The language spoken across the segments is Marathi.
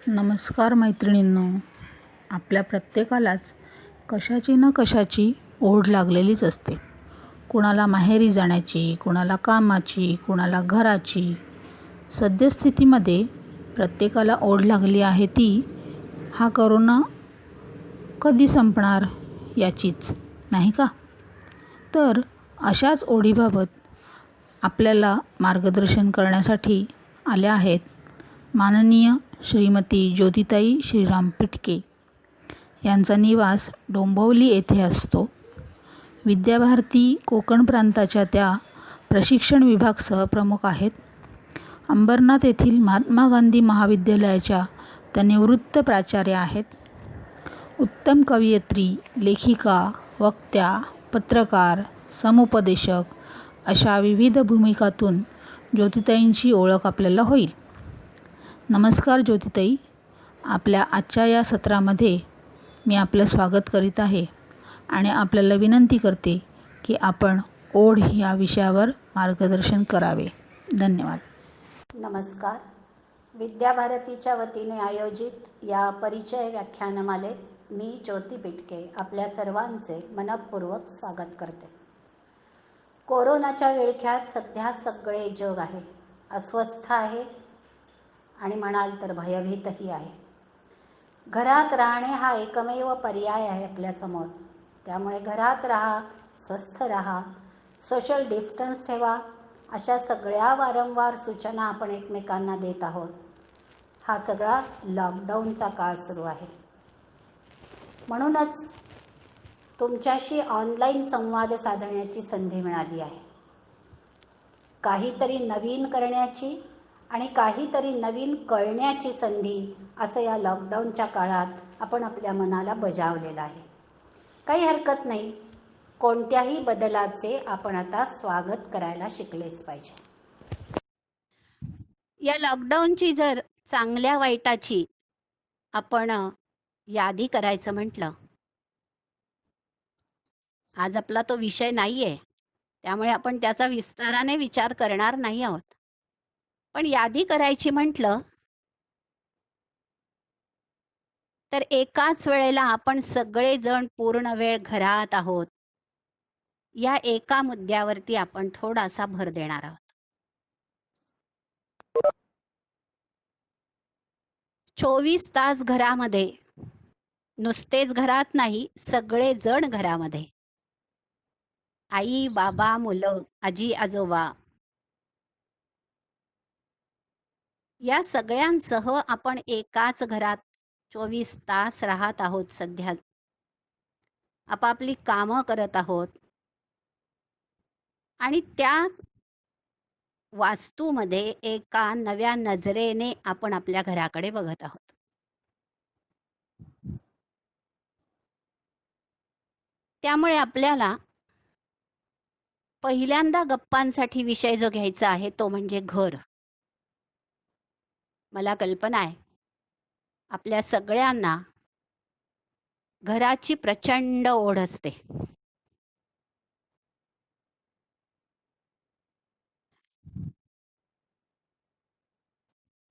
नमस्कार मैत्रिणींनो. आपल्या प्रत्येकालाच कशाची ना कशाची ओढ लागलेलीच असते. कुणाला माहेरी जाण्याची, कुणाला कामाची, कुणाला घराची. सद्यस्थितीमध्ये प्रत्येकाला ओढ लागली आहे ती हा करोना कधी संपणार याचीच, नाही का? तर अशाच ओढीबाबत आपल्याला मार्गदर्शन करण्यासाठी आल्या आहेत माननीय श्रीमती ज्योतिताई श्रीराम पिटके. यांचा निवास डोंबिवली येथे असतो. विद्याभारती कोकण प्रांताच्या त्या प्रशिक्षण विभाग सहप्रमुख आहेत. अंबरनाथ येथील महात्मा गांधी महाविद्यालयाच्या त्या निवृत्त प्राचार्य आहेत. उत्तम कवयित्री, लेखिका, वक्त्या, पत्रकार, समुपदेशक अशा विविध भूमिकातून ज्योतिताईंची ओळख आपल्याला होईल. नमस्कार ज्योतिताई, आपल्या आजच्या या सत्रामध्ये मी आपलं स्वागत करीत आहे आणि आपल्याला विनंती करते की आपण ओढ या विषयावर मार्गदर्शन करावे. धन्यवाद. नमस्कार. विद्याभारतीच्या वतीने आयोजित या परिचय व्याख्यानमालेत मी ज्योती पिटके आपल्या सर्वांचे मनःपूर्वक स्वागत करते. कोरोनाच्या विळख्यात सध्या सगळे जग आहे, अस्वस्थ आहे आणि म्हणाल तर भयभीतही आहे. घरात राहणे हा एकमेव पर्याय आहे आपल्यासमोर. त्यामुळे घरात राहा, स्वस्थ राहा, सोशल डिस्टन्स ठेवा, अशा सगळ्या वारंवार सूचना आपण एकमेकांना देत आहोत. हा सगळा लॉकडाऊनचा काळ सुरू आहे. म्हणूनच तुमच्याशी ऑनलाईन संवाद साधण्याची संधी मिळाली आहे. काहीतरी नवीन करण्याची आणि काहीतरी नवीन कळण्याची संधी असं या लॉकडाऊनच्या काळात आपण आपल्या मनाला बजावलेलं आहे. काही हरकत नाही, कोणत्याही बदलाचे आपण आता स्वागत करायला शिकलेच पाहिजे. या लॉकडाऊनची जर चांगल्या वाईटाची आपण यादी करायचं म्हटलं, आज आपला तो विषय नाहीये, त्यामुळे आपण त्याचा विस्ताराने विचार करणार नाही आहोत. पण यादी करायची म्हटलं तर एकाच वेळेला आपण सगळेजण पूर्ण वेळ घरात आहोत, या एका मुद्द्यावरती आपण थोडासा भर देणार आहोत. 24 तास घरामध्ये, नुसतेच घरात नाही, सगळेजण घरामध्ये. आई, बाबा, मुलं, आजी, आजोबा या सगळ्यांसह आपण एकाच घरात 24 तास राहत आहोत. सध्या आपापली कामं करत आहोत आणि त्या वास्तूमध्ये एका नव्या नजरेने आपण आपल्या घराकडे बघत आहोत. त्यामुळे आपल्याला पहिल्यांदा गप्पांसाठी विषय जो घ्यायचा आहे तो म्हणजे घर. मला कल्पना आहे आपल्या सगळ्यांना घराची प्रचंड ओढ असते.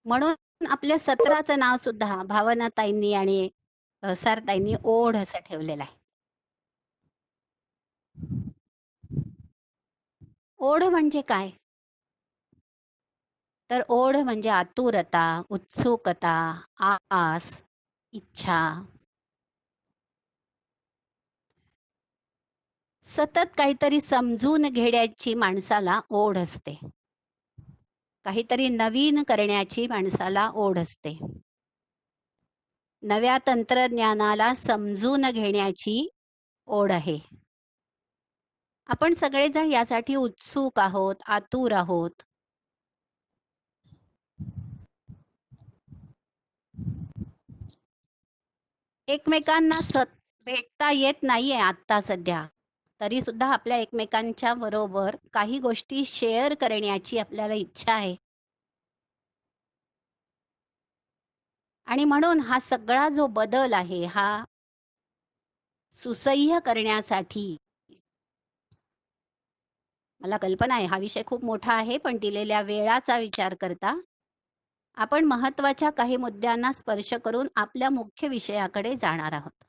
म्हणून आपल्या सत्राचं नाव सुद्धा भावनाताईंनी आणि सरताईंनी ओढ असं ठेवलेलं आहे. ओढ म्हणजे काय? तर ओढ म्हणजे आतुरता, उत्सुकता, आस, इच्छा. सतत काहीतरी समजून घेण्याची माणसाला ओढ असते. काहीतरी नवीन करण्याची माणसाला ओढ असते. नव्या तंत्रज्ञानाला समजून घेण्याची ओढ आहे. आपण सगळेजण यासाठी उत्सुक आहोत, आतुर आहोत. एकमेकांना भेटता येत नाहीये आता सध्या, तरी सुद्धा आपल्या एकमेकांच्या बरोबर काही गोष्टी शेअर करण्याची आपल्याला इच्छा आहे. आणि म्हणून हा सगळा जो बदल आहे हा सुसह्य करण्यासाठी, मला कल्पना आहे हा विषय खूप मोठा आहे, पण दिलेल्या वेळाचा विचार करता आपण महत्त्वाच्या काही मुद्द्यांना स्पर्श करून आपल्या मुख्य विषयाकडे जाणार आहोत.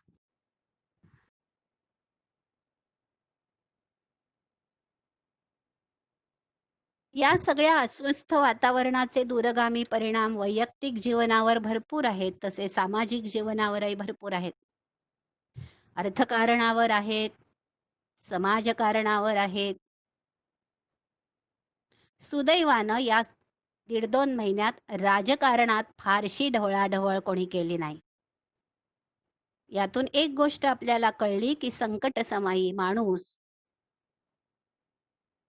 या सगळ्या अस्वस्थ वातावरणाचे दूरगामी परिणाम वैयक्तिक जीवनावर भरपूर आहेत, तसे सामाजिक जीवनावरही भरपूर आहेत. अर्थकारणावर आहेत, समाजकारणावर आहेत. सुदैवानं या 1.5-2 महिन्यात राजकारणात फारशी ढवळाढवळ कोणी केली नाही. यातून एक गोष्ट आपल्याला कळली की संकटसमयी माणूस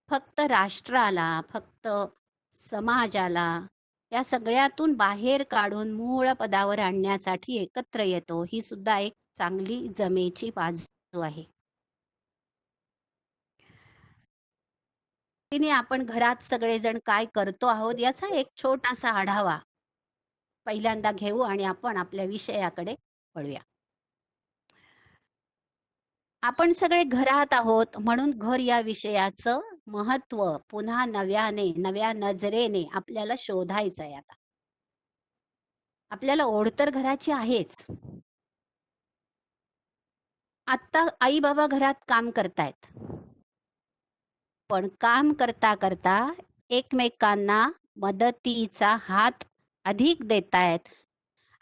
फक्त राष्ट्राला, फक्त समाजाला या सगळ्यातून बाहेर काढून मूळ पदावर आणण्यासाठी एकत्र येतो. ही सुद्धा एक चांगली जमेची बाजू आहे. तिने आपण घरात सगळेजण काय करतो आहोत याचा एक छोटासा आढावा पहिल्यांदा घेऊ आणि आपण आपल्या विषयाकडे वळूया. आपण सगळे घरात आहोत म्हणून घर या विषयाचं महत्त्व पुन्हा नव्याने, नव्या नजरेने आपल्याला शोधायचं आहे आता. आपल्याला ओढ तर घराची आहेच. आत्ता आई बाबा घरात काम करतायत. पण काम करता करता एकमेकांना मदतीचा हात अधिक देतायत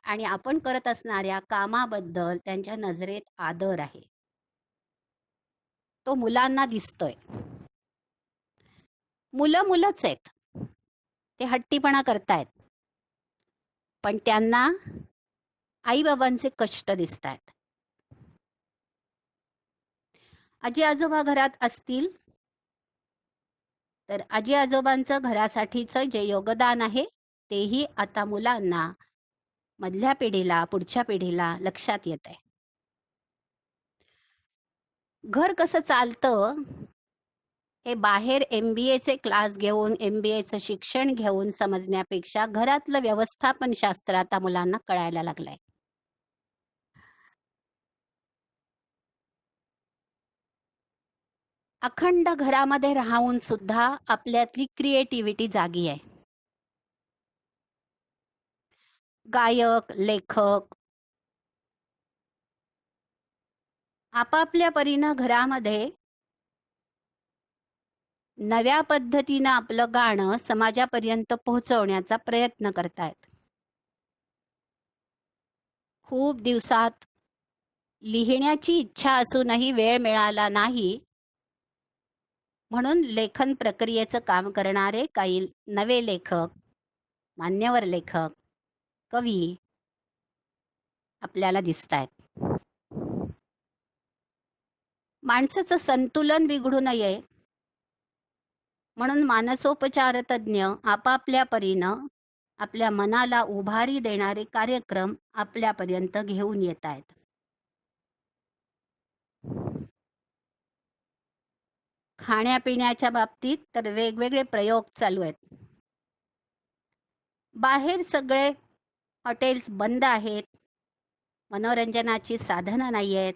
आणि आपण करत असणाऱ्या कामाबद्दल त्यांच्या नजरेत आदर आहे. तो मुलांना दिसतोय. मुलं मुलंच आहेत. ते हट्टीपणा करतायत. पण त्यांना आई-बाबांचे कष्ट दिसतायत. आजी-आजोबा घरात असतील तर आजी-आजोबांचं घरासाठीचं जे योगदान आहे तेही आता मुलांना, मधल्या पिढीला, पुढच्या पिढीला लक्षात येतंय. घर कसं चालतं हे बाहेर MBAचे क्लास घेऊन, MBAचं शिक्षण घेऊन समजण्यापेक्षा घरातलं व्यवस्थापन शास्त्र आता मुलांना कळायला लागलंय. अखंड घरामध्ये राहून सुद्धा आपल्यातली क्रिएटिव्हिटी जागी आहे. गायक, लेखक आपापल्या परीनं घरामध्ये नव्या पद्धतीनं आपलं गाणं समाजापर्यंत पोहोचवण्याचा प्रयत्न करतायत. खूप दिवसात लिहिण्याची इच्छा असूनही वेळ मिळाला नाही म्हणून लेखन प्रक्रियेचं काम करणारे काही नवे लेखक, मान्यवर लेखक, कवी आपल्याला दिसतायत. माणसाचं संतुलन बिघडू नये म्हणून मानसोपचार तज्ज्ञ आपापल्या परीनं आपल्या मनाला उभारी देणारे कार्यक्रम आपल्यापर्यंत घेऊन येत आहेत. खाण्यापिण्याच्या बाबतीत तर वेगवेगळे प्रयोग चालू आहेत. बाहेर सगळे हॉटेल्स बंद आहेत. मनोरंजनाची साधनं नाही आहेत.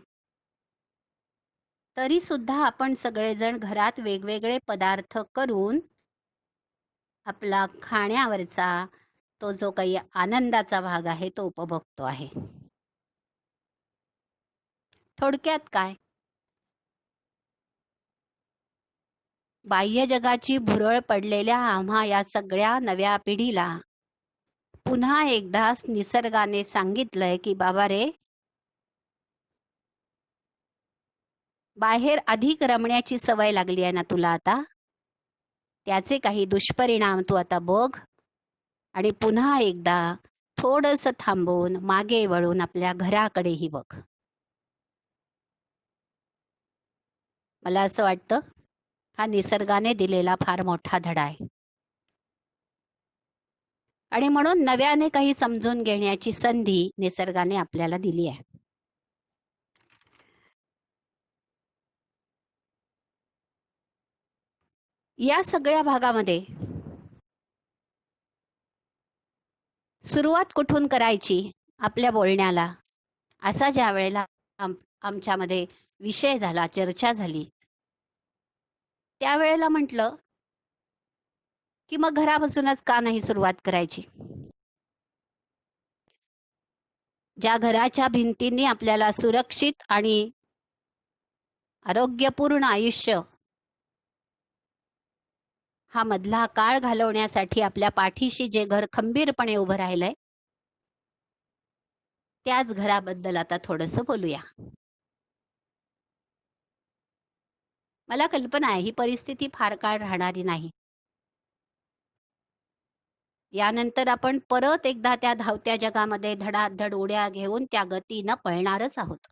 तरी सुद्धा आपण सगळेजण घरात वेगवेगळे पदार्थ करून आपला खाण्यावरचा तो जो काही आनंदाचा भाग आहे तो उपभोगतो आहे. थोडक्यात काय, बाह्य जगाची भुरळ पडलेल्या आम्हा या सगळ्या नव्या पिढीला पुन्हा एकदा निसर्गाने सांगितलंय की बाबा रे, बाहेर अधिक रमण्याची सवय लागली आहे ना तुला आता, त्याचे काही दुष्परिणाम तू आता बघ आणि पुन्हा एकदा थोडंसं थांबून मागे वळून आपल्या घराकडेही बघ. मला असं वाटतं हा निसर्गाने दिलेला फार मोठा धडा आहे आणि म्हणून नव्याने काही समजून घेण्याची संधी निसर्गाने आपल्याला दिली आहे. या सगळ्या भागामध्ये सुरुवात कुठून करायची आपल्या बोलण्याला असा ज्या वेळेला आमच्यामध्ये विषय झाला, चर्चा झाली, त्यावेळेला म्हटलं की मग घरापासूनच का नाही सुरुवात करायची. ज्या घराच्या भिंतींनी आपल्याला सुरक्षित आणि आरोग्यपूर्ण आयुष्य हा मधला काळ घालवण्यासाठी आपल्या पाठीशी जे घर खंबीरपणे उभं राहिलंय, त्याच घराबद्दल आता थोडंसं बोलूया. मला कल्पना आहे ही परिस्थिती फार काळ राहणारी नाही. यानंतर आपण परत एकदा त्या धावत्या जगामध्ये धडाधड उड्या घेऊन त्या गतीनं पळणारच आहोत.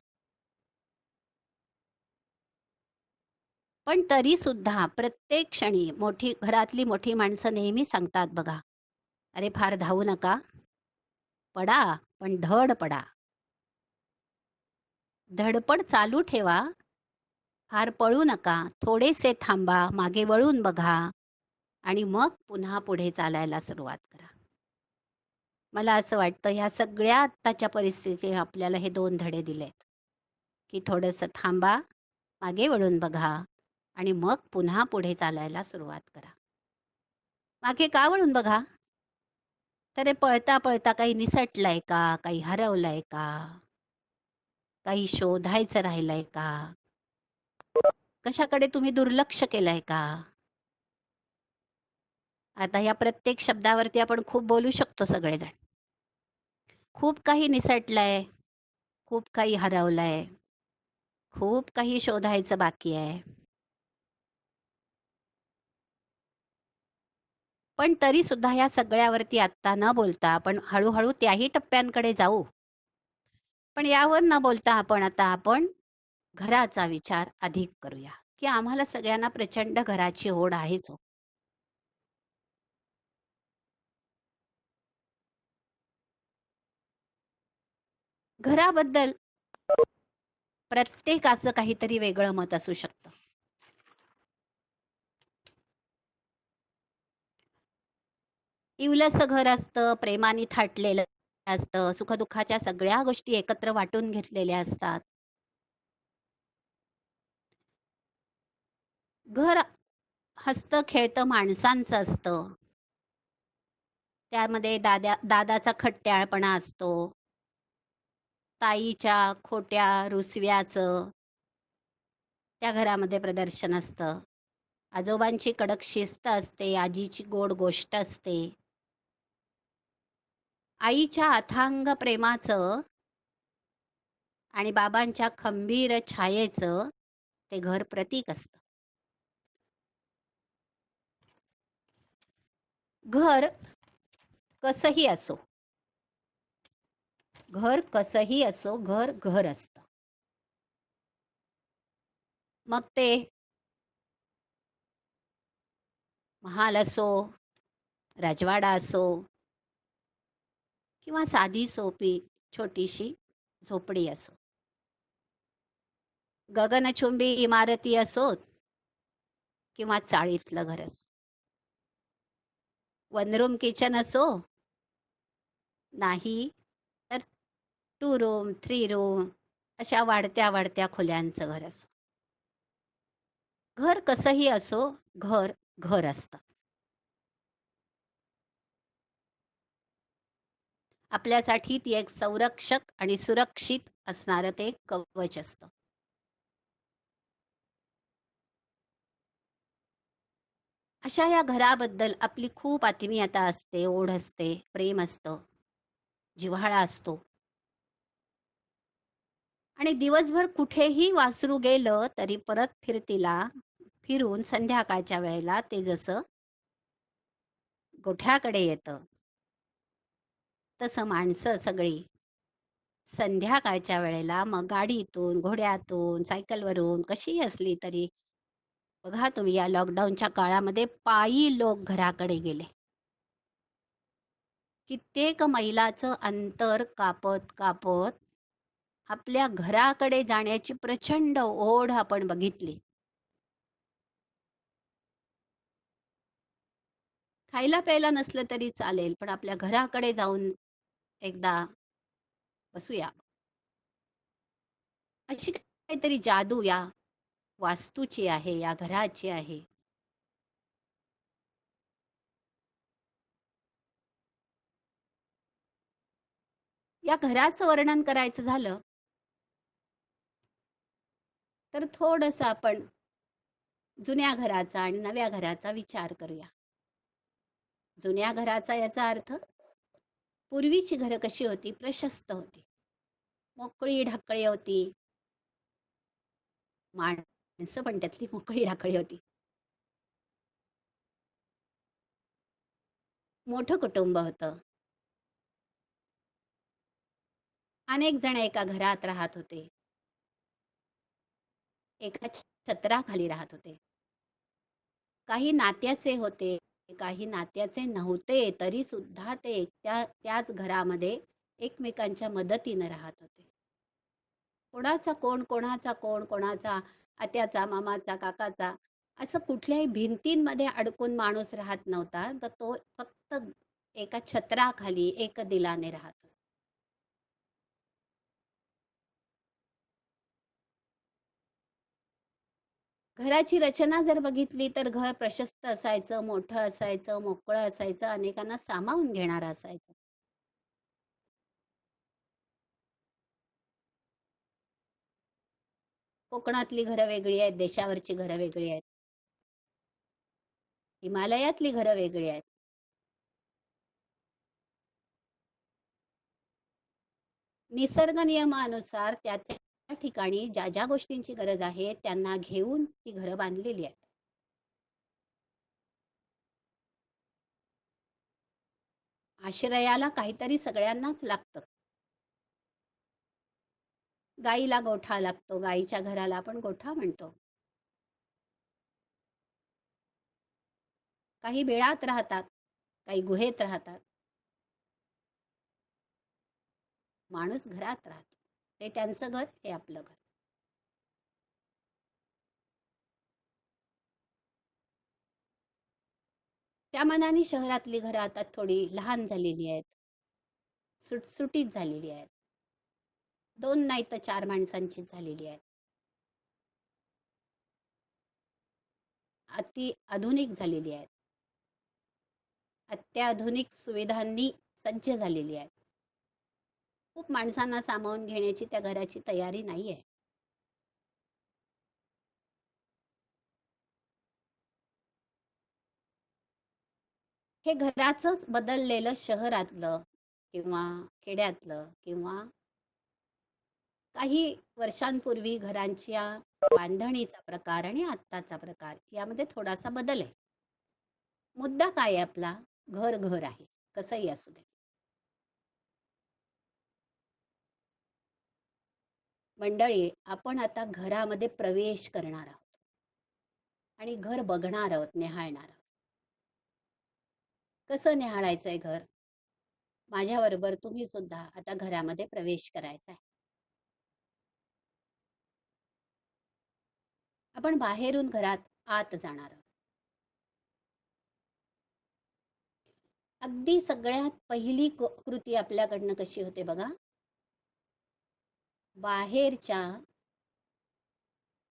पण तरी सुद्धा प्रत्येक क्षणी घरातली मोठी माणसं नेहमी सांगतात बघा, "अरे फार धावू नका, पडा, पण धड पडा. धडपड चालू ठेवा, फार पळू नका, थोडेसे थांबा, मागे वळून बघा आणि मग पुन्हा पुढे चालायला सुरुवात करा." मला असं वाटतं ह्या सगळ्या आत्ताच्या परिस्थितीने आपल्याला हे 2 धडे दिलेत, की थोडंसं थांबा, मागे वळून बघा आणि मग पुन्हा पुढे चालायला सुरुवात करा. मागे का वळून बघा? तर हे पळता-पळता काही निसटलंय का? काही हरवलंय का? काही शोधायचं राहिलंय का? कशाकडे तुम्ही दुर्लक्ष केलंय का? आता या प्रत्येक शब्दावरती आपण खूप बोलू शकतो सगळेजण. खूप काही निसटलंय, खूप काही हरवलंय, खूप काही शोधायचं बाकी आहे. पण तरी सुद्धा ह्या सगळ्यावरती आत्ता न बोलता आपण हळू-हळू त्याही टप्प्यांकडे जाऊ. पण यावर न बोलता आपण घराचा विचार अधिक करूया, की आम्हाला सगळ्यांना प्रचंड घराची ओढ आहेच हो. घराबद्दल प्रत्येकाचं काहीतरी वेगळं मत असू शकतं. इवलसं घर असतं, प्रेमाने थाटलेलं असतं, सुखदुःखाच्या सगळ्या गोष्टी एकत्र वाटून घेतलेल्या असतात. घर हसतं खेळतं माणसांचं असतं. त्यामध्ये दादाचा खट्याळपणा असतो. ताईच्या खोट्या रुसव्याचं त्या घरामध्ये प्रदर्शन असतं. आजोबांची कडक शिस्त असते, आजीची गोड गोष्ट असते. आईच्या अथांग प्रेमाचं आणि बाबांच्या खंबीर छायेचं ते घर प्रतीक असतं. घर कसंही असो, घर घर असतं. मग ते महाल असो, राजवाडा असो किंवा साधी सोपी छोटीशी झोपडी असो. गगनचुंबी इमारती असोत किंवा चाळीतलं घर असो. वन रूम किचन असो, नाही तर 2 रूम, 3 रूम अशा वाढत्या वाढत्या खोल्यांचं घर असो. घर कसंही असो, घर घर असतं. आपल्यासाठी ती एक संरक्षक आणि सुरक्षित असणारं ते कवच असतं. अशा या घराबद्दल आपली खूप आत्मीयता असते, ओढ असते, प्रेम असतं, जिव्हाळा असतो. आणि दिवसभर कुठेही वासरू गेलं तरी परत फिरून संध्याकाळच्या वेळेला ते जसं गोठ्याकडे येतं, तसं माणसं सगळी संध्याकाळच्या वेळेला मग गाडीतून, घोड्यातून, सायकलवरून कशीही असली तरी बघा तुम्ही या लॉकडाऊनच्या काळामध्ये पायी लोक घराकडे गेले. कित्येक मैलाचं अंतर कापत कापत आपल्या घराकडे जाण्याची प्रचंड ओढ आपण बघितली. खायला प्यायला नसलं तरी चालेल, पण आपल्या घराकडे जाऊन एकदा बसूया. अशी काहीतरी जादू या वास्तूची आहे, या घराची आहे. या घराचं वर्णन करायचं झालं तर थोडंसं आपण जुन्या घराचा आणि नव्या घराचा विचार करूया. जुन्या घराचा याचा अर्थ पूर्वीची घरं कशी होती? प्रशस्त होती. मोकळी ढाकळी होती. माणसं पण त्यातली मोकळी ढाकळी होती. मोठं कुटुंब होतं. अनेक जण एका घरात राहत होते. एका छत्राखाली राहत होते. काही नात्याचे होते, काही नात्याचे नव्हते, तरी सुद्धा ते त्याच घरामध्ये एकमेकांच्या मदतीनं राहत होते. कोणाचा कोण, कोणाचा कोण, कोणाचा आत्याचा, मामाचा, काकाचा असं कुठल्याही भिंतींमध्ये अडकून माणूस राहत नव्हता. तर तो फक्त एका छत्राखाली एक दिलाने राहत होता. घराची रचना जर बघितली तर घर प्रशस्त असायचं, मोठं असायचं, मोकळं असायचं, अनेकांना सामावून घेणारं असायचं. कोकणातली घरं वेगळी आहेत, देशावरची घरं वेगळी आहेत, हिमालयातली घरं वेगळी आहेत. निसर्ग नियमानुसार त्या त्या ठिकाणी ज्या ज्या गोष्टींची गरज आहे त्यांना घेऊन ती घरं बांधलेली आहेत. आश्रयाला काहीतरी सगळ्यांनाच लागतं. गाईला गोठा लागतो, गाईच्या घराला आपण गोठा म्हणतो. काही बिळात राहतात, काही गुहेत राहतात. माणूस घरात राहतो. ते त्यांचं घर, हे आपलं घर. त्या मानाने शहरातली घरं आता थोडी लहान झालेली आहेत, सुटसुटीत झालेली आहेत. 2 नाही तर 4 माणसांचीच झालेली आहेत. अति आधुनिक झालेली आहेत. अत्याधुनिक सुविधांनी सज्ज झालेली आहेत. खूप माणसांना सामावून घेण्याची त्या घराची तयारी नाहीये. हे घराचंच बदललेलं शहरातलं किंवा खेड्यातलं किंवा काही वर्षांपूर्वी घरांच्या बांधणीचा प्रकार आणि आत्ताचा प्रकार यामध्ये थोडासा बदल आहे. मुद्दा काय आहे आपला? घर घर आहे, कसंही असू दे. मंडळी, आपण आता घरामध्ये प्रवेश करणार आहोत आणि घर बघणार आहोत, निहाळणार आहोत. कसं निहाळायचंय घर? माझ्याबरोबर तुम्ही सुद्धा आता घरामध्ये प्रवेश करायचा आहे. आपण बाहेरून घरात आत जाणार आहोत. अगदी सगळ्यात पहिली कृती आपल्याकडनं कशी होते बघा. बाहेरच्या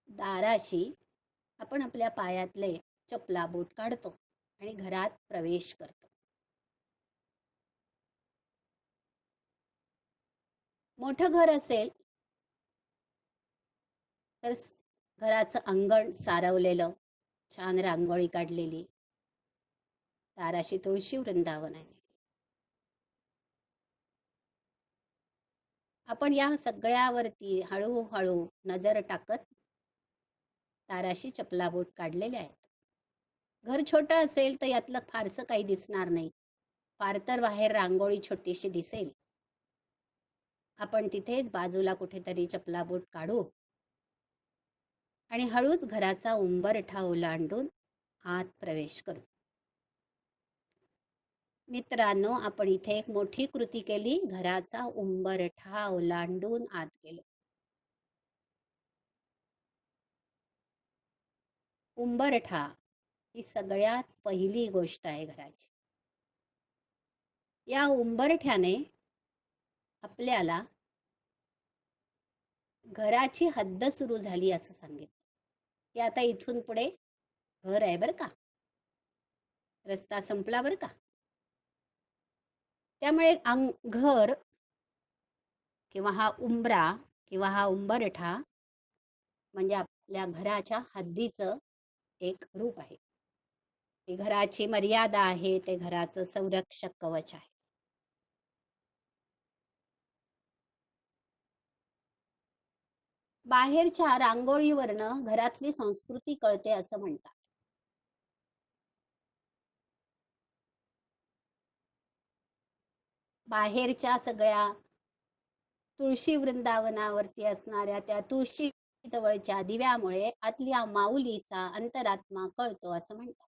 दाराशी आपण आपल्या पायातले चपला बूट काढतो आणि घरात प्रवेश करतो. मोठं घर असेल तर घराचं अंगण सारवलेलं, छान रांगोळी काढलेली, दाराशी तुळशी वृंदावन आहे. आपण या सगळ्यावरती हळूहळू नजर टाकत दाराशी चपला बूट काढलेले आहेत. घर छोटं असेल तर यातलं फारसं काही दिसणार नाही. फार तर बाहेर रांगोळी छोटीशी दिसेल. आपण तिथेच बाजूला कुठेतरी चपला बूट काढू आणि हळूच घराचा उंबरठा ओलांडून आत प्रवेश करू. मित्रांनो, आपण इथे एक मोठी कृती केली. घराचा उंबरठा ओलांडून आत गेलो. उंबरठा ही सगळ्यात पहिली गोष्ट आहे घराची. या उंबरठ्याने आपल्याला घराची हद्द सुरू झाली असं सांगितलं, की आता इथून पुढे घर आहे बरं का. रस्ता संपला बरं का. त्यामुळे घर किंवा हा उंबरा किंवा हा उंबरठा म्हणजे आपल्या घराच्या हद्दीचं एक रूप आहे. ती घराची मर्यादा आहे, ते घराचं संरक्षक कवच आहे. बाहेरच्या रांगोळीवरनं घरातली संस्कृती कळते असं म्हणतात. बाहेरच्या सगळ्या तुळशी वृंदावनावरती असणाऱ्या त्या तुळशी जवळच्या दिव्यामुळे आतल्या माऊलीचा अंतरात्मा कळतो असं म्हणतात.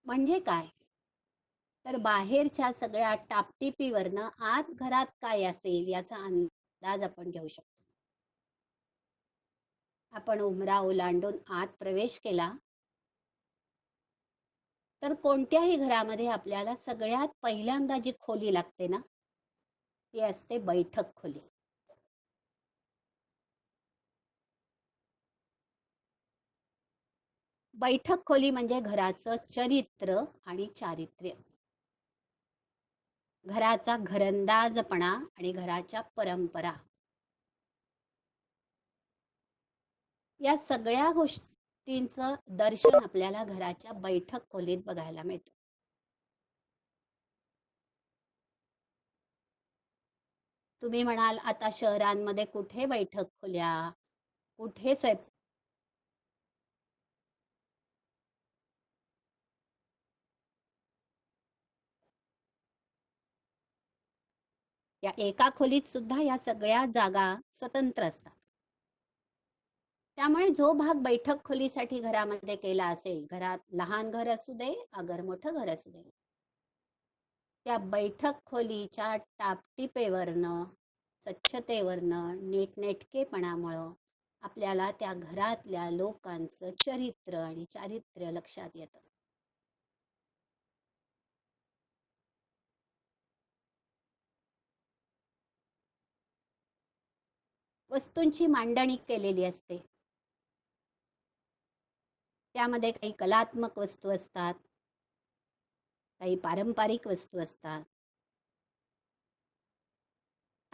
म्हणजे काय? तर बाहेरच्या सगळ्या टापटिपीवरनं आत घरात काय असेल याचा अंदाज आपण घेऊ शकतो. आपण उंबरा ओलांडून आत प्रवेश केला तर कोणत्याही घरामध्ये आपल्याला सगळ्यात पहिल्यांदा जी खोली लागते ना, ती असते बैठक खोली. बैठक खोली म्हणजे घराचं चरित्र आणि चारित्र्य, घराचा घरंदाजपणा आणि घराच्या परंपरा, या सगळ्या गोष्टींचं दर्शन आपल्याला घराच्या बैठक खोलीत बघायला मिळतं. तुम्ही म्हणाल आता शहरांमध्ये कुठे बैठक खोल्या, कुठे या एका खोलीत सुद्धा या सगळ्या जागा स्वतंत्र असतात. त्यामुळे जो भाग बैठक खोलीसाठी घरामध्ये केला असेल, घरात लहान घर असू दे अगर मोठं घर असू दे, त्या बैठक खोलीच्या टापटिपेवरनं, स्वच्छतेवरनं, नीटनेटकेपणामुळं आपल्याला त्या घरातल्या लोकांचं चरित्र आणि चारित्र्य लक्षात येतं. वस्तूंची मांडणी केलेली असते. त्यामध्ये काही कलात्मक वस्तू असतात, काही पारंपरिक वस्तू असतात.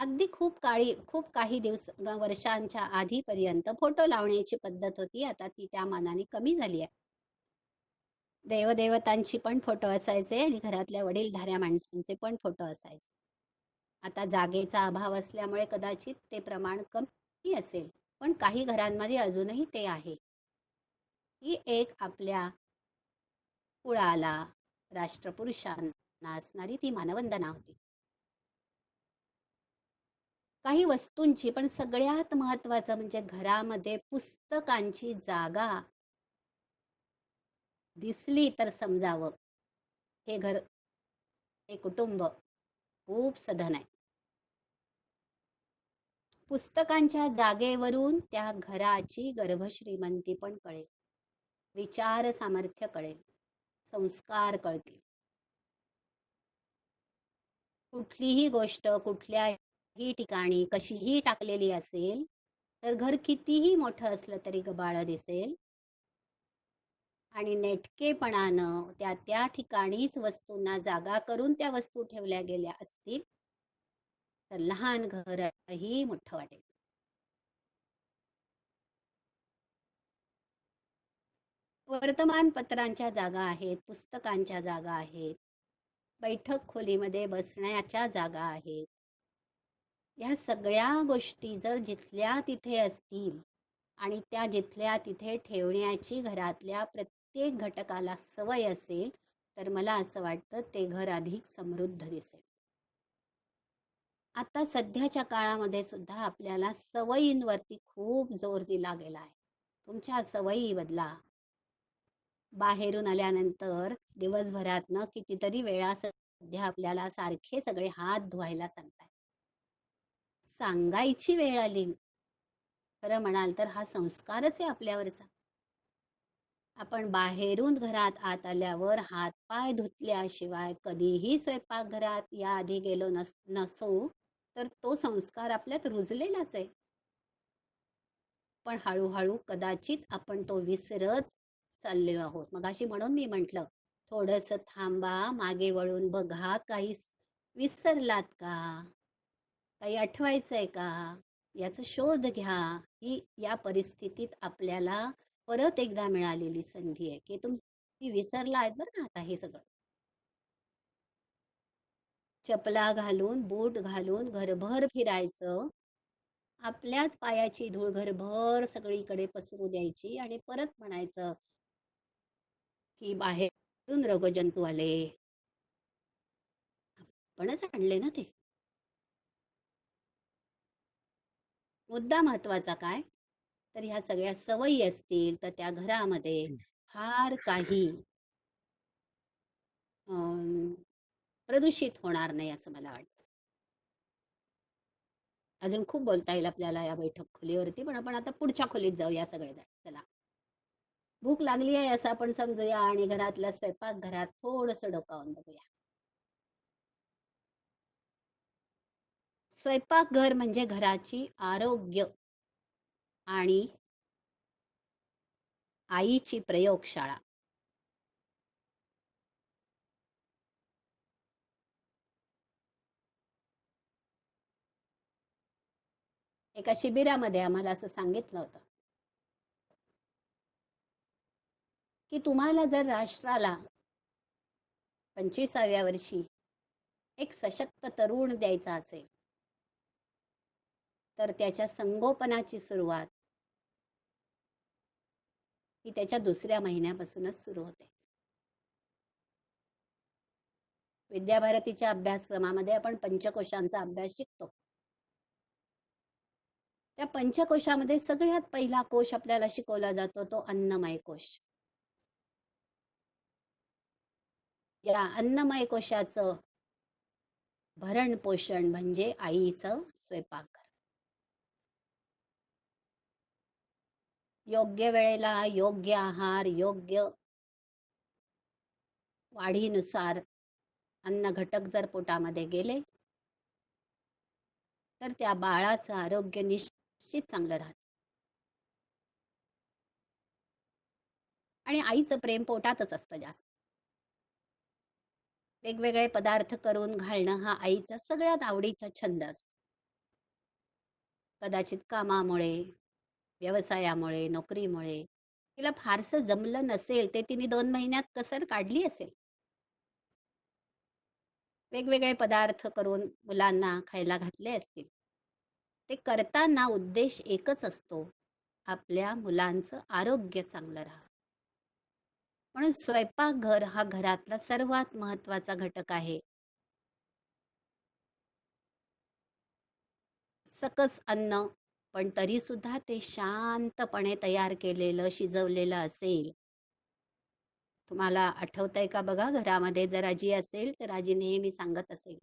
अगदी खूप काही वर्षांच्या आधीपर्यंत फोटो लावण्याची पद्धत होती. आता ती त्या मानाने कमी झाली आहे. देवदेवतांची पण फोटो असायचे आणि घरातल्या वडीलधाऱ्या माणसांचे पण फोटो असायचे. आता जागेचा अभाव असल्यामुळे कदाचित ते प्रमाण कमी असेल, पण काही घरांमध्ये अजूनही ते आहे. ही एक आपल्या कुळाला, राष्ट्रपुरुषांना असणारी ती मानवंदना होती. काही वस्तूंची, पण सगळ्यात महत्वाचं म्हणजे घरामध्ये पुस्तकांची जागा दिसली तर समजावं, हे घर, हे कुटुंब खूप सधन आहे. पुस्तकांच्या जागेवरून त्या घराची गर्भश्रीमंती पण कळेल, विचार सामर्थ्य कळेल, संस्कार कळतील. कुठलीही गोष्ट कुठल्याही ठिकाणी कशीही टाकलेली असेल तर घर कितीही मोठं असलं तरी गबाळं दिसेल. आणि नेटकेपणानं त्या ठिकाणीच वस्तूंना जागा करून त्या वस्तू ठेवल्या गेल्या असतील तर लहान घरही मोठं वाटेल. वर्तमानपत्रांच्या जागा आहेत, पुस्तकांच्या जागा आहेत, बैठक खोलीमध्ये बसण्याच्या जागा आहेत. या सगळ्या गोष्टी जर जिथल्या तिथे असतील आणि त्या जिथल्या तिथे ठेवण्याची घरातल्या प्रत्येक घटकाला सवय असेल तर मला असं वाटतं ते घर अधिक समृद्ध दिसेल. आता सध्याच्या काळामध्ये सुद्धा आपल्याला सवयींवरती खूप जोर दिला गेला आहे. तुमच्या सवयी बदला. बाहेरून आल्यानंतर दिवसभरातनं कितीतरी वेळा सध्या आपल्याला सारखे सगळे हात धुवायला सांगताय. सांगायची वेळ आली, खरं म्हणाल तर हा संस्कारच आहे आपल्यावरचा. आपण बाहेरून घरात आत आल्यावर हातपाय धुतल्याशिवाय कधीही स्वयंपाकघरात याआधी गेलो नसू तर तो संस्कार आपल्यात रुजलेलाच आहे. पण हळूहळू कदाचित आपण तो विसरत चाललेलो आहोत. मगाशी म्हणून मी म्हटलं, थोडंसं थांबा, मागे वळून बघा, काही विसरलात का? काही आठवायचंय का? याचा शोध घ्या. ही या परिस्थितीत आपल्याला परत एकदा मिळालेली संधी आहे, की तुम्ही विसरला आहेत बरं का आता हे सगळं. चपला घालून, बूट घालून घरभर फिरायचं. आपल्याच पायाची धूळ घरभर सगळीकडे पसरू द्यायची आणि परत म्हणायचं, की बाहेरून रोगजंतू आले. आपणच आणले ना ते. मुद्दा महत्वाचा काय? तर ह्या सगळ्या सवयी असतील तर त्या घरामध्ये फार काही अं, प्रदूषित होणार नाही असं मला वाटतं. अजून खूप बोलता येईल आपल्याला या बैठक खोलीवरती, पण आपण आता पुढच्या खोलीत जाऊया सगळेजण. चला. भूक लागली आहे असं आपण समजूया आणि घरातल्या स्वयंपाकघरात थोडंसं डोकावून बघूया. स्वयंपाकघर म्हणजे घराची आरोग्य आणि आईची प्रयोगशाळा. एका शिबिरामध्ये आम्हाला असं सांगितलं होतं, की तुम्हाला जर राष्ट्राला 25व्या वर्षी एक सशक्त तरुण द्यायचा असेल, तर त्याच्या संगोपनाची सुरुवात ही त्याच्या दुसऱ्या महिन्यापासूनच सुरू होते. विद्याभारतीच्या अभ्यासक्रमामध्ये आपण पंचकोशांचा अभ्यास शिकतो. त्या पंचकोशामध्ये सगळ्यात पहिला कोश आपल्याला शिकवला जातो तो अन्नमय कोश. या अन्नमय कोशाचं भरण पोषण म्हणजे आईचं स्वयंपाकघर. योग्य वेळेला योग्य आहार, योग्य वाढीनुसार अन्न घटक जर पोटामध्ये गेले, तर त्या बाळाचं आरोग्य निश्चित चांगलं राहतं. आणि आईचं प्रेम पोटातच असतं जास्त. वेगवेगळे पदार्थ करून घालणं हा आईचा सगळ्यात आवडीचा छंद असतो. कदाचित कामामुळे, व्यवसायामुळे, नोकरीमुळे तिला फारसं जमलं नसेल, ते तिने 2 महिन्यात कसर काढली असेल. वेगवेगळे पदार्थ करून मुलांना खायला घातले असतील. ते करताना उद्देश एकच असतो, आपल्या मुलांचं आरोग्य चांगलं राहावं. म्हणून स्वयंपाकघर हा घरातला सर्वात महत्त्वाचा घटक आहे. सकस अन्न, पण तरीसुद्धा ते शांतपणे तयार केलेलं, शिजवलेलं असेल. तुम्हाला आठवतंय का बघा, घरामध्ये जर आजी असेल, तर आजी नेहमी सांगत असेल,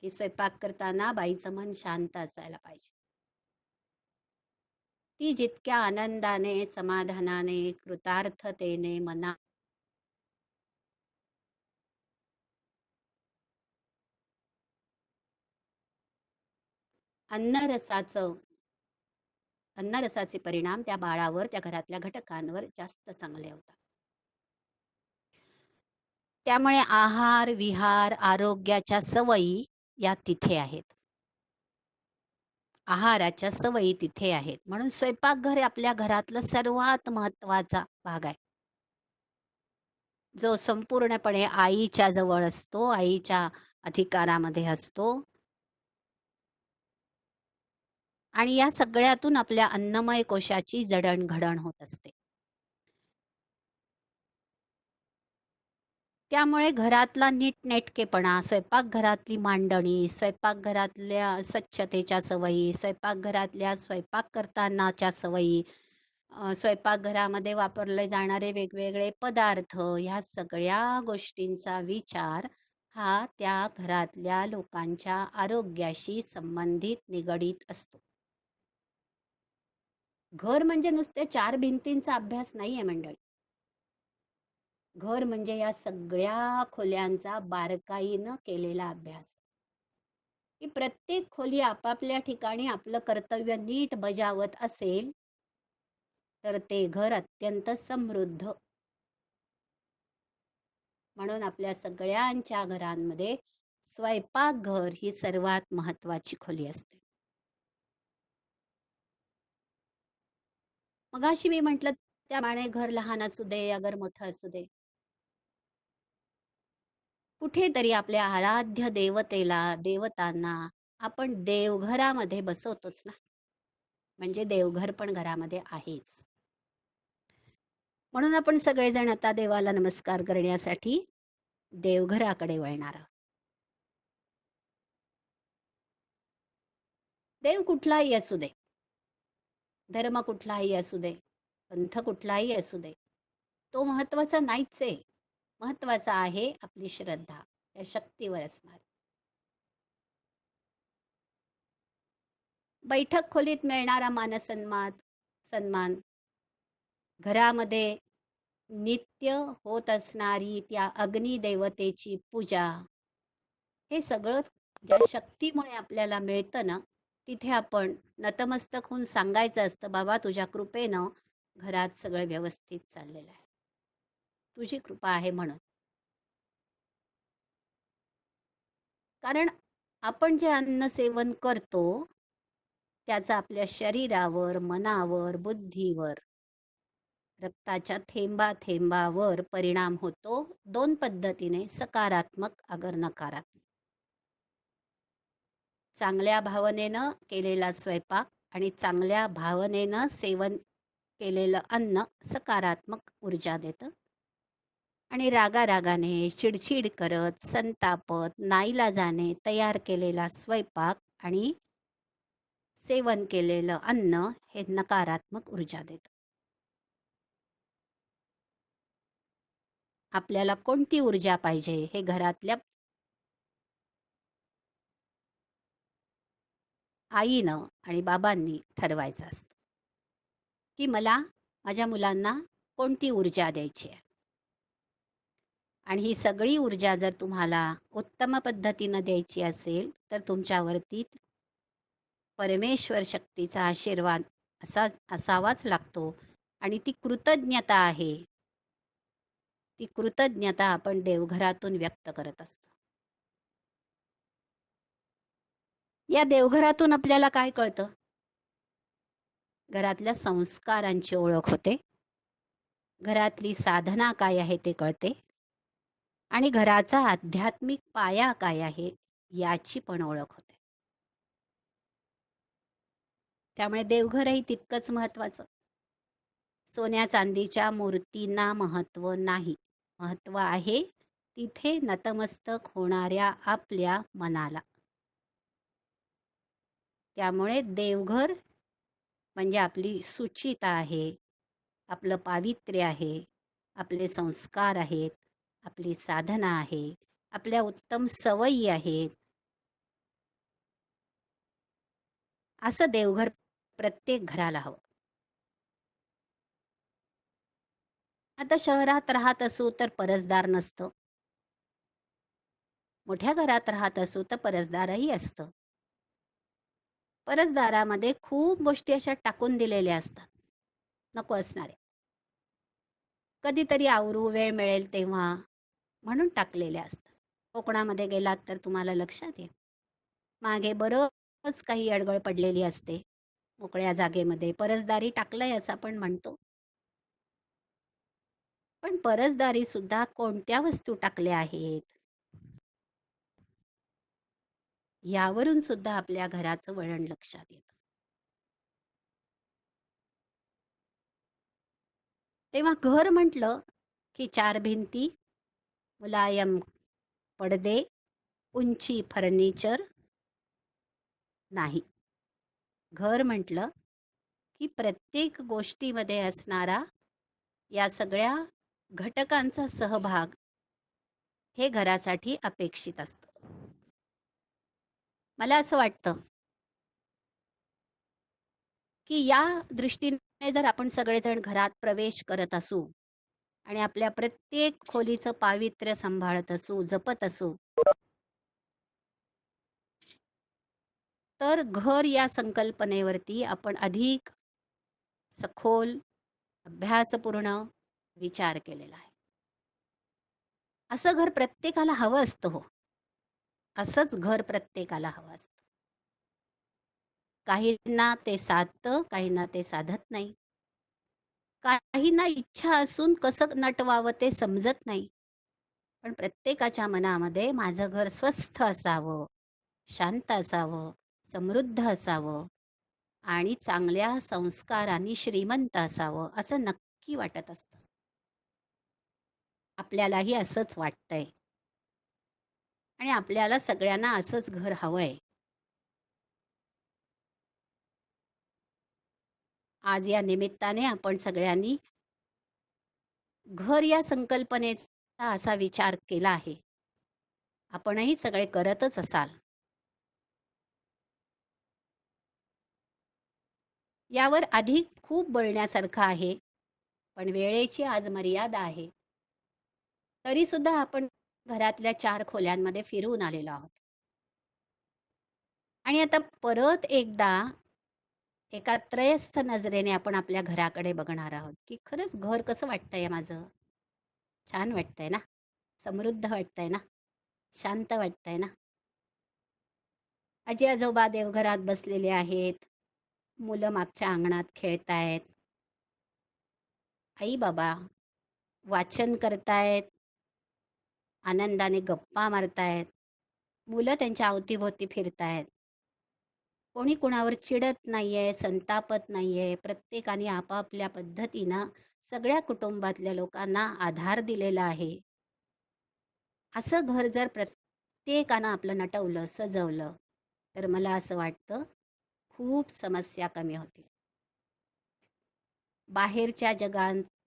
की स्वयंपाक करताना बाईचं मन शांत असायला पाहिजे. ती जितक्या आनंदाने, समाधानाने, कृतार्थतेने अन्नरसाचं अन्नरसाचे परिणाम त्या बाळावर, त्या घरातल्या घटकांवर जास्त चांगले होतात. त्यामुळे आहार, विहार, आरोग्याच्या सवयी या तिथे आहेत. आहाराच्या सवयी तिथे आहेत. म्हणून स्वयंपाकघर हे आपल्या घरातलं सर्वात महत्त्वाचा भाग आहे. जो संपूर्णपणे आईच्या जवळ असतो, आईच्या अधिकारामध्ये असतो आणि या सगळ्यातून आपल्या अन्नमय कोशाची जडण-घडण होत असते. त्यामुळे घरातला नीटनेटकेपणा, स्वयंपाकघरातली मांडणी, स्वयंपाकघरातल्या स्वच्छतेच्या सवयी, स्वयंपाकघरातल्या स्वयंपाक करतानाच्या सवयी, स्वयंपाकघरामध्ये वापरले जाणारे वेगवेगळे पदार्थ, ह्या सगळ्या गोष्टींचा विचार हा त्या घरातल्या लोकांच्या आरोग्याशी संबंधित, निगडीत असतो. घर म्हणजे नुसते 4 भिंतींचा अभ्यास नाहीये मंडळी. घर म्हणजे या सगळ्या खोल्यांचा बारकाईनं केलेला अभ्यास. की प्रत्येक खोली आपापल्या ठिकाणी आपलं कर्तव्य नीट बजावत असेल, तर ते घर अत्यंत समृद्ध. म्हणून आपल्या सगळ्यांच्या घरांमध्ये स्वयंपाकघर ही सर्वात महत्वाची खोली असते. मगाशी मी म्हटलं त्याप्रमाणे घर लहान असू दे अगर मोठं असू दे, कुठेतरी आपल्या आराध्य देवतांना आपण देवघरामध्ये बसवतोच ना. म्हणजे देवघर पण घरामध्ये आहेच. म्हणून आपण सगळेजण आता देवाला नमस्कार करण्यासाठी देवघराकडे वळणार आहोत. देव कुठलाही असू दे, धर्म कुठलाही असू दे, पंथ कुठलाही असू दे, तो महत्वाचा नाहीच आहे. महत्वाचा आहे आपली श्रद्धा त्या शक्तीवर असणार. बैठक खोलीत मिळणारा सन्मान, घरामध्ये नित्य होत असणारी त्या अग्निदेवतेची पूजा, हे सगळं ज्या शक्तीमुळे आपल्याला मिळतं ना, तिथे आपण नतमस्तक होऊन सांगायचं असतं, बाबा तुझ्या कृपेनं घरात सगळं व्यवस्थित चाललेलं आहे. तुझी कृपा आहे म्हणून. कारण आपण जे अन्न सेवन करतो त्याचा आपल्या शरीरावर, मनावर, बुद्धीवर, रक्ताच्या थेंबाथेंबावर परिणाम होतो. दोन पद्धतीने, सकारात्मक अगर नकारात्मक. चांगल्या भावनेनं केलेला स्वयंपाक आणि चांगल्या भावनेनं सेवन केलेलं अन्न सकारात्मक ऊर्जा देतं. आणि रागारागाने, चिडचिड करत, संतापत, नाईलाजाने तयार केलेला स्वयंपाक आणि सेवन केलेलं अन्न हे नकारात्मक ऊर्जा देतं. आपल्याला कोणती ऊर्जा पाहिजे हे घरातल्या आईनं आणि बाबांनी ठरवायचं असतं, की मला माझ्या मुलांना कोणती ऊर्जा द्यायची आहे. आणि ही सगळी ऊर्जा जर तुम्हाला उत्तम पद्धतीनं द्यायची असेल तर तुमच्यावरती परमेश्वर शक्तीचा आशीर्वाद असावाच लागतो. आणि ती कृतज्ञता आहे, ती कृतज्ञता आपण देवघरातून व्यक्त करत असतो. या देवघरातून आपल्याला काय कळतं? घरातल्या संस्कारांची ओळख होते, घरातली साधना काय आहे ते कळते, आणि घराचा आध्यात्मिक पाया काय आहे याची पण ओळख होते. त्यामुळे देवघरही तितकंच महत्वाचं. सोन्या चांदीच्या मूर्तींना महत्व नाही. महत्व आहे तिथे नतमस्तक होणाऱ्या आपल्या मनाला. त्यामुळे देवघर म्हणजे आपली सुचिता आहे, आपलं पावित्र्य आहे, आपले संस्कार आहेत, आपली साधना आहे, आपल्या उत्तम सवयी आहेत. असं देवघर प्रत्येक घराला हवं. आता शहरात राहत असू तर परसदार नसतं, मोठ्या घरात राहत असू तर परसदारही असतं. परसदारामध्ये खूप गोष्टी अशा टाकून दिलेल्या असतात, नको असणाऱ्या. कधीतरी आवरू, वेळ मिळेल तेव्हा म्हणून टाकलेल्या असतात. कोकणामध्ये गेलात तर तुम्हाला लक्षात येईल, मागे बरंच काही अडगळ पडलेली असते. मोकळ्या जागेमध्ये परसदारी टाकलंय असं आपण म्हणतो, पण परसदारी सुद्धा कोणत्या वस्तू टाकल्या आहेत यावरून सुद्धा आपल्या घराचं वळण लक्षात येतं. तेव्हा घर म्हटलं की चार भिंती, मुलायम पडदे, उंची फर्निचर नाही. घर म्हटलं की प्रत्येक गोष्टीमध्ये असणारा या सगळ्या घटकांचा सहभाग हे घरासाठी अपेक्षित असतं. मला असं वाटतं की या दृष्टीने जर आपण सगळेजण घरात प्रवेश करत असू आणि आपल्या प्रत्येक खोलीचं पावित्र्य सांभाळत असू, जपत असू, तर घर या संकल्पनेवरती आपण अधिक सखोल, अभ्यासपूर्ण विचार केलेला आहे. असं घर प्रत्येकाला हवं असतं हो. असंच घर प्रत्येकाला हवं असतं. काहींना ते साधतं, काहींना ते साधत नाही. काहींना इच्छा असून कसं नटवावं ते समजत नाही. पण प्रत्येकाच्या मनामध्ये माझं घर स्वस्थ असावं, शांत असावं, समृद्ध असावं आणि चांगल्या संस्कारांनी श्रीमंत असावं, असं नक्की वाटत असतं. आपल्यालाही असंच वाटतंय आणि आपल्याला सगळ्यांना असंच घर हवंय. आज या निमित्ताने आपण सगळ्यांनी घर या संकल्पनेचा असा विचार केला आहे. आपणही सगळे करतच असाल. यावर अधिक खूप बोलण्यासारखं आहे, पण वेळेची आज मर्यादा आहे. तरीसुद्धा आपण घरातल्या 4 खोल्यांमध्ये फिरून आलेलो आहोत. आणि आता परत एकदा एका त्रयस्थ नजरेने आपण आपल्या घराकडे बघणार आहोत, की खरंच घर कसं वाटतंय माझं? छान वाटतंय ना? समृद्ध वाटतंय ना? शांत वाटतंय ना? आजी-आजोबा देवघरात बसलेले आहेत. मुलं मागच्या अंगणात खेळतायत. आई-बाबा वाचन करतायत, आनंदाने गप्पा मारतायत. मुलं त्यांच्या अवतीभोवती फिरतायत. कोणी कुणावर चिडत नाहीये, संतापत नाहीये. प्रत्येकाने आपापल्या पद्धतीनं सगळ्या कुटुंबातल्या लोकांना आधार दिलेला आहे. असं घर जर प्रत्येकानं आपलं नटवलं, सजवलं, तर मला असं वाटतं खूप समस्या कमी होतील. बाहेरच्या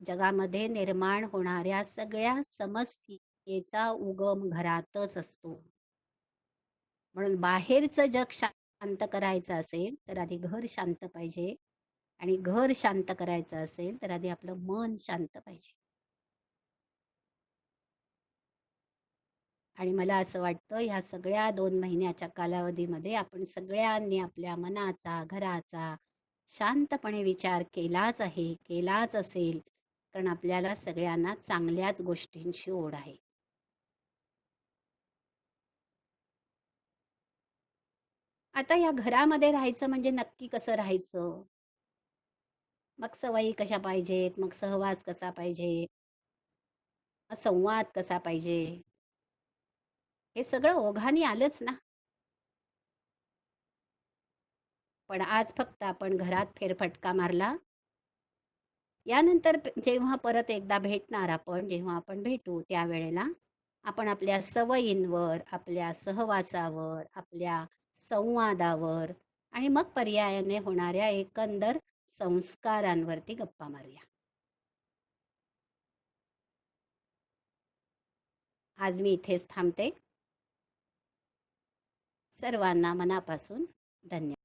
जगामध्ये निर्माण होणाऱ्या सगळ्या समस्येचा उगम घरातच असतो. म्हणून बाहेरचं जग शांत करायचं असेल, तर आधी घर शांत पाहिजे आणि घर शांत करायचं असेल, तर आधी आपलं मन शांत पाहिजे. आणि मला असं वाटतं ह्या सगळ्या 2 महिन्याच्या कालावधीमध्ये आपण सगळ्यांनी आपल्या मनाचा, घराचा शांतपणे विचार केलाच आहे, केलाच असेल, कारण आपल्याला सगळ्यांना चांगल्याच गोष्टींची ओढ आहे. आता या घरामध्ये राहायचं म्हणजे नक्की कसं राहायचं? मग सवयी कशा पाहिजेत? मग सहवास कसा पाहिजे? मग संवाद कसा पाहिजे? हे सगळं ओघाने आलंच ना. पण आज फक्त आपण घरात फेरफटका मारला. यानंतर जेव्हा परत एकदा भेटणार आपण, जेव्हा आपण भेटू त्यावेळेला आपण आपल्या सवयींवर, आपल्या सहवासावर, आपल्या संवादावर आणि मग पर्यायाने होणाऱ्या एकंदर संस्कारांवरती गप्पा मारूया. आज मी इथेच थांबते. सर्वांना मनापासून धन्यवाद.